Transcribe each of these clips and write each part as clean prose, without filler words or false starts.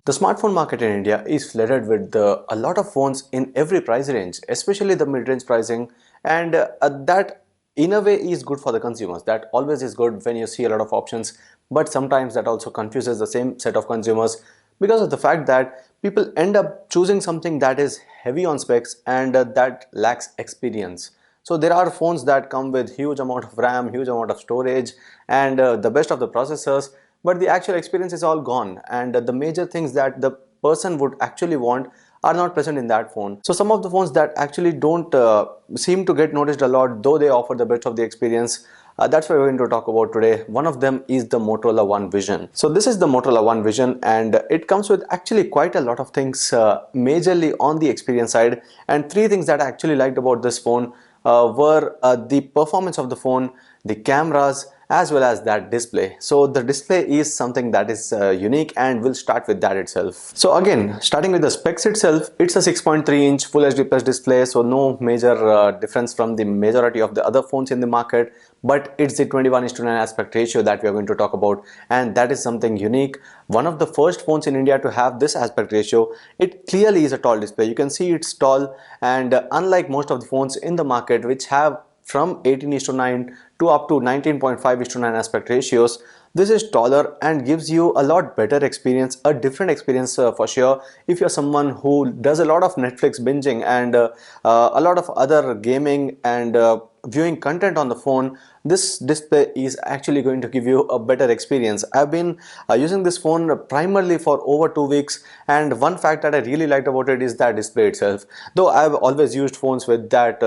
The smartphone market in India is flooded with a lot of phones in every price range, especially the mid-range pricing, and that in a way is good for the consumers. That always is good when you see a lot of options, but sometimes that also confuses the same set of consumers because of the fact that people end up choosing something that is heavy on specs and that lacks experience. So there are phones that come with huge amount of RAM, huge amount of storage, and the best of the processors, but the actual experience is all gone, and the major things that the person would actually want are not present in that phone. So some of the phones that actually don't seem to get noticed a lot, though they offer the best of the experience, that's what we're going to talk about today. One of them is the Motorola One Vision. So this is the Motorola One Vision, and it comes with actually quite a lot of things, majorly on the experience side. And three things that I actually liked about this phone were the performance of the phone, the cameras, as well as that display. So the display is something that is unique, and we'll start with that itself. So again, starting with the specs itself, it's a 6.3-inch Full HD Plus display, so no major difference from the majority of the other phones in the market, but it's the 21:9 aspect ratio that we are going to talk about, and that is something unique. One of the first phones in India to have this aspect ratio. It clearly is a tall display. You can see it's tall, and unlike most of the phones in the market which have from 18:9 to up to 19.5:9 aspect ratios, this is taller and gives you a lot better experience, a different experience for sure. If you're someone who does a lot of Netflix binging and a lot of other gaming and viewing content on the phone, this display is actually going to give you a better experience. I've been using this phone primarily for over 2 weeks, and one fact that I really liked about it is that display itself. Though I've always used phones with that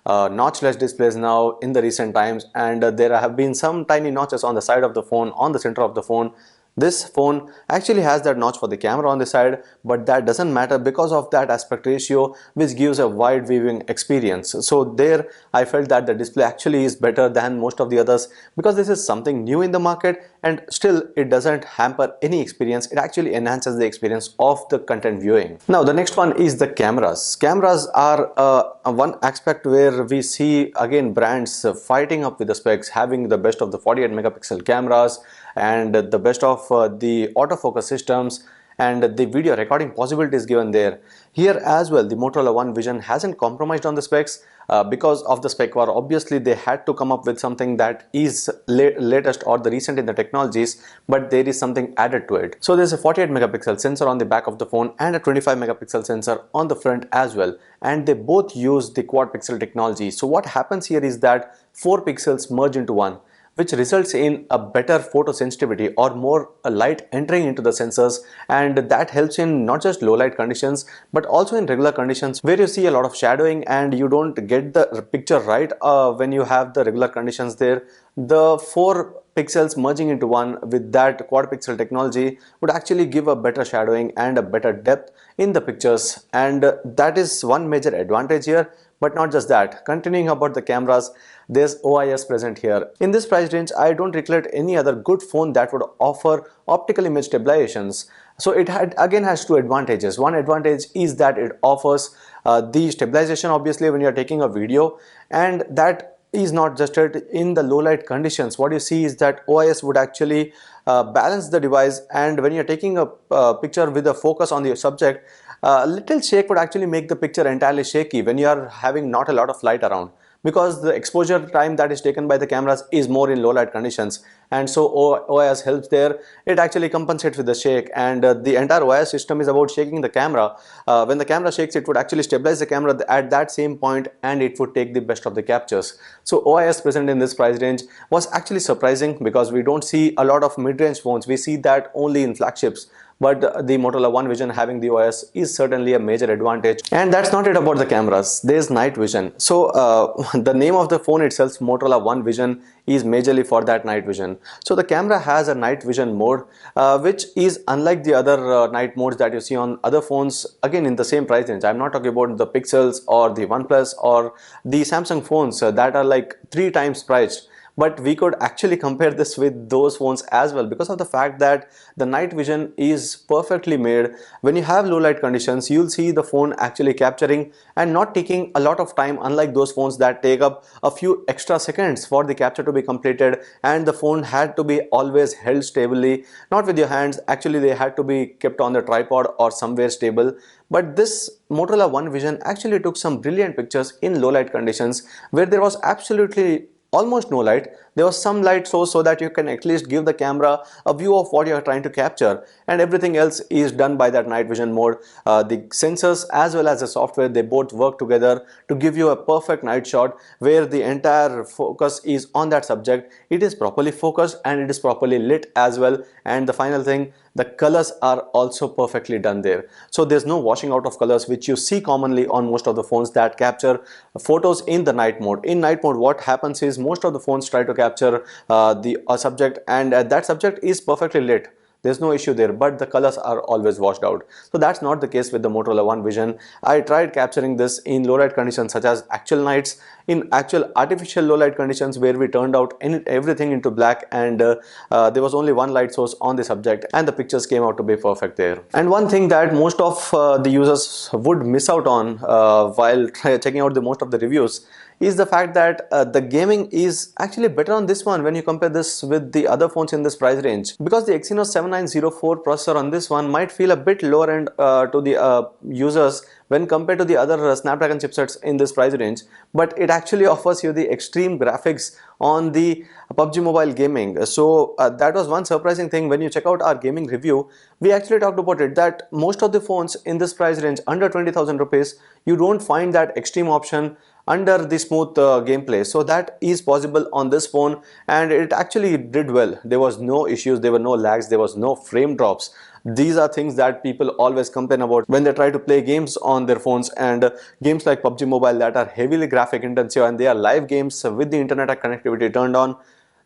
notchless displays now in the recent times, and there have been some tiny notches on the side of the phone, on the center of the phone. This phone actually has that notch for the camera on the side, but that doesn't matter because of that aspect ratio, which gives a wide viewing experience. So there I felt that the display actually is better than most of the others, because this is something new in the market, and still it doesn't hamper any experience. It actually enhances the experience of the content viewing. Now the next one is the cameras. Cameras are one aspect where we see again brands fighting up with the specs, having the best of the 48 megapixel cameras and the best of the autofocus systems and the video recording possibilities given there. Here as well, the Motorola One Vision hasn't compromised on the specs. Because of the spec war, obviously they had to come up with something that is latest or the recent in the technologies, but there is something added to it. So there's a 48 megapixel sensor on the back of the phone and a 25 megapixel sensor on the front as well, and they both use the quad pixel technology. So what happens here is that 4 pixels merge into one, which results in a better photosensitivity or more light entering into the sensors, and that helps in not just low light conditions but also in regular conditions where you see a lot of shadowing and you don't get the picture right when you have the regular conditions there. The 4 pixels merging into one with that quad pixel technology would actually give a better shadowing and a better depth in the pictures, and that is one major advantage here. But not just that, continuing about the cameras, there's OIS present here. In this price range, I don't recollect any other good phone that would offer optical image stabilizations. So it again has two advantages. One advantage is that it offers the stabilization obviously when you're taking a video, and that is not just it. In the low light conditions, what you see is that OIS would actually balance the device, and when you're taking a picture with a focus on the subject, a little shake would actually make the picture entirely shaky when you are having not a lot of light around, because the exposure time that is taken by the cameras is more in low light conditions, and so OIS helps there. It actually compensates with the shake, and the entire OIS system is about shaking the camera. When the camera shakes, it would actually stabilize the camera at that same point, and it would take the best of the captures. So OIS present in this price range was actually surprising, because we don't see a lot of mid-range phones. We see that only in flagships. But the Motorola One Vision having the OIS is certainly a major advantage. And that's not it about the cameras. There's night vision. So the name of the phone itself, Motorola One Vision, is majorly for that night vision. So the camera has a night vision mode, which is unlike the other night modes that you see on other phones, again in the same price range. I'm not talking about the Pixels or the OnePlus or the Samsung phones that are like 3 times priced. but we could actually compare this with those phones as well, because of the fact that the night vision is perfectly made. When you have low light conditions, you'll see the phone actually capturing and not taking a lot of time, unlike those phones that take up a few extra seconds for the capture to be completed, and the phone had to be always held stably, not with your hands. Actually, they had to be kept on the tripod or somewhere stable. But this Motorola One Vision actually took some brilliant pictures in low light conditions where there was absolutely almost no light. There was some light source so that you can at least give the camera a view of what you are trying to capture, and everything else is done by that night vision mode. The sensors as well as the software, they both work together to give you a perfect night shot where the entire focus is on that subject. It is properly focused and it is properly lit as well. And the final thing, the colors are also perfectly done there, so there's no washing out of colors, which you see commonly on most of the phones that capture photos in the night mode. In night mode, what happens is most of the phones try to capture the subject, and that subject is perfectly lit. There's no issue there, but the colors are always washed out. So that's not the case with the Motorola One Vision. I tried capturing this in low light conditions such as actual nights, in actual artificial low light conditions where we turned out everything into black, and there was only one light source on the subject, and the pictures came out to be perfect there. And one thing that most of the users would miss out on while checking out the most of the reviews is the fact that the gaming is actually better on this one when you compare this with the other phones in this price range, because the Exynos 7904 processor on this one might feel a bit lower end to the users when compared to the other Snapdragon chipsets in this price range, but it actually offers you the extreme graphics on the PUBG Mobile gaming. So that was one surprising thing. When you check out our gaming review, we actually talked about it, that most of the phones in this price range under 20,000 rupees, you don't find that extreme option under the smooth gameplay. So that is possible on this phone, and it actually did well. There was no issues, there were no lags, there was no frame drops. These are things that people always complain about when they try to play games on their phones, and games like PUBG Mobile that are heavily graphic intensive and they are live games with the internet connectivity turned on.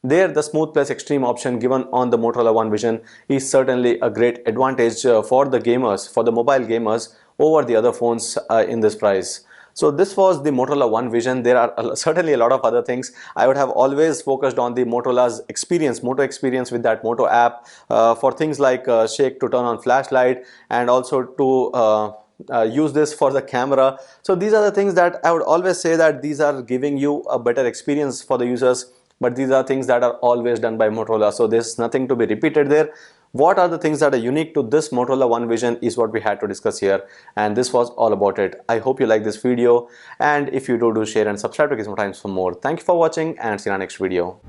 There, the smooth plus extreme option given on the Motorola One Vision is certainly a great advantage for the gamers, for the mobile gamers, over the other phones in this price. So this was the Motorola One Vision. There are certainly a lot of other things. I would have always focused on the Motorola's experience, Moto experience with that Moto app for things like shake to turn on flashlight, and also to use this for the camera. So these are the things that I would always say that these are giving you a better experience for the users, but these are things that are always done by Motorola. So there's nothing to be repeated there. What are the things that are unique to this Motorola One Vision is what we had to discuss here, and this was all about it. I hope you like this video, and if you do share and subscribe to Gizmo Times for more. Thank you for watching, and see you in our next video.